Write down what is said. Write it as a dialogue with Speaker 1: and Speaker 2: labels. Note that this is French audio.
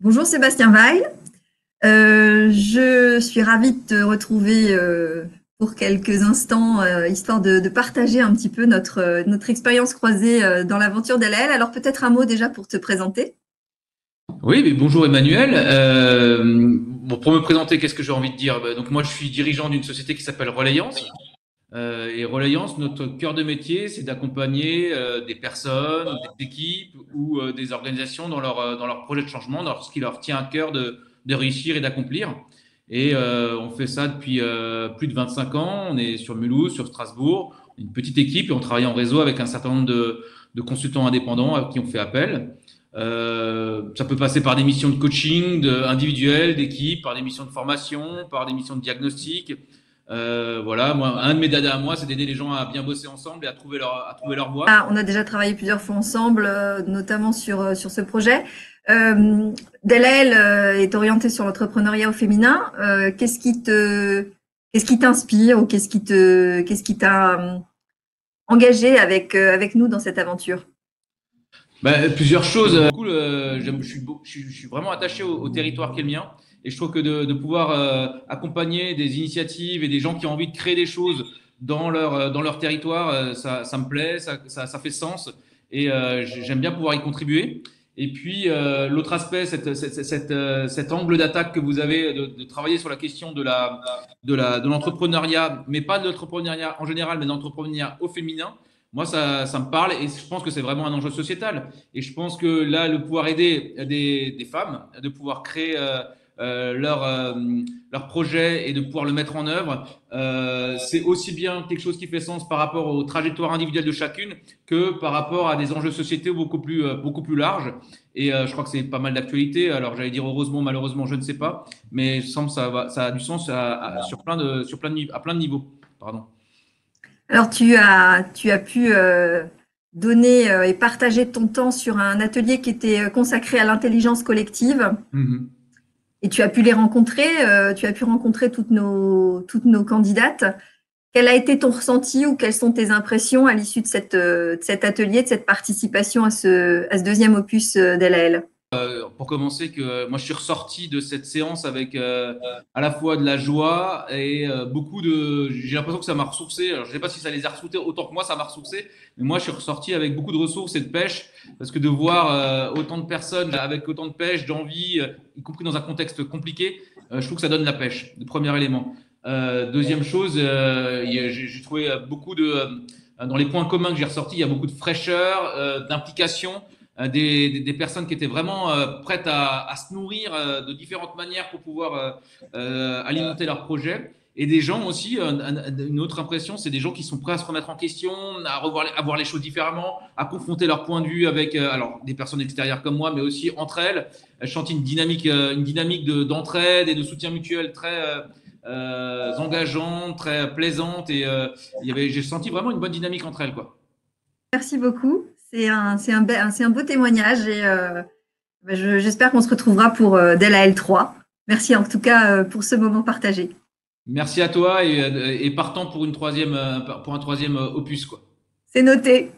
Speaker 1: Bonjour Sébastien Weil. Je suis ravie de te retrouver pour quelques instants, histoire de partager un petit peu notre expérience croisée dans l'aventure d'LL. Alors peut-être un mot déjà pour te présenter.
Speaker 2: Oui, mais bonjour Emmanuel. Bon, pour me présenter, qu'est-ce que j'ai envie de dire? Donc moi, je suis dirigeant d'une société qui s'appelle Relayance. Et Relayance, notre cœur de métier, c'est d'accompagner des personnes, des équipes ou des organisations dans leur projet de changement, dans ce qui leur tient à cœur de réussir et d'accomplir. Et on fait ça depuis plus de 25 ans. On est sur Mulhouse, sur Strasbourg, une petite équipe et on travaille en réseau avec un certain nombre de consultants indépendants à qui on fait appel. Ça peut passer par des missions de coaching, individuelles, d'équipe, par des missions de formation, par des missions de diagnostic. Voilà, moi, un de mes dadas à moi, c'est d'aider les gens à bien bosser ensemble et à trouver leur voie.
Speaker 1: Ah, on a déjà travaillé plusieurs fois ensemble, notamment sur ce projet. DLL est orienté sur l'entrepreneuriat au féminin. Qu'est-ce qui t'inspire ou qu'est-ce qui t'a engagé avec nous dans cette aventure?
Speaker 2: Plusieurs choses. Cool, je suis vraiment attaché au territoire qui est le mien. Et je trouve que de pouvoir accompagner des initiatives et des gens qui ont envie de créer des choses dans leur territoire, ça me plaît, ça fait sens. Et j'aime bien pouvoir y contribuer. Et puis, l'autre aspect, cet angle d'attaque que vous avez de travailler sur la question de l'entrepreneuriat, mais pas de l'entrepreneuriat en général, mais de l'entrepreneuriat au féminin. Moi, ça me parle et je pense que c'est vraiment un enjeu sociétal. Et je pense que là, le pouvoir aider des femmes, de pouvoir créer leur projet et de pouvoir le mettre en œuvre, c'est aussi bien quelque chose qui fait sens par rapport aux trajectoires individuelles de chacune que par rapport à des enjeux sociétaux beaucoup plus larges. Et je crois que c'est pas mal d'actualité. Alors, j'allais dire heureusement, malheureusement, je ne sais pas. Mais il semble que ça a du sens à plein de niveaux. Pardon.
Speaker 1: Alors, tu as pu donner et partager ton temps sur un atelier qui était consacré à l'intelligence collective
Speaker 2: Mhm.
Speaker 1: et tu as pu les rencontrer, tu as pu rencontrer toutes nos candidates. Quel a été ton ressenti ou quelles sont tes impressions à l'issue de cet atelier, de cette participation à ce deuxième opus d'LAL?
Speaker 2: Pour commencer, que moi je suis ressorti de cette séance avec à la fois de la joie et beaucoup de. J'ai l'impression que ça m'a ressourcé. Alors, je sais pas si ça les a ressourcés autant que moi, ça m'a ressourcé. Mais moi, je suis ressorti avec beaucoup de ressources et de pêche parce que de voir autant de personnes avec autant de pêche, d'envie, y compris dans un contexte compliqué, je trouve que ça donne la pêche. Le premier élément. Deuxième chose, j'ai trouvé beaucoup de. Dans les points communs que j'ai ressortis, il y a beaucoup de fraîcheur, d'implication des personnes qui étaient vraiment prêtes à se nourrir de différentes manières pour pouvoir alimenter leur projet. Et des gens aussi, une autre impression, c'est des gens qui sont prêts à se remettre en question, à voir les choses différemment, à confronter leur point de vue avec alors des personnes extérieures comme moi, mais aussi entre elles. Je sentis une dynamique d'entraide et de soutien mutuel très engageante, très plaisante. Et j'ai senti vraiment une bonne dynamique entre elles, quoi.
Speaker 1: Merci beaucoup. C'est un beau témoignage et j'espère qu'on se retrouvera pour DLAL 3. Merci en tout cas pour ce moment partagé.
Speaker 2: Merci à toi et partant pour pour un troisième opus, quoi.
Speaker 1: C'est noté.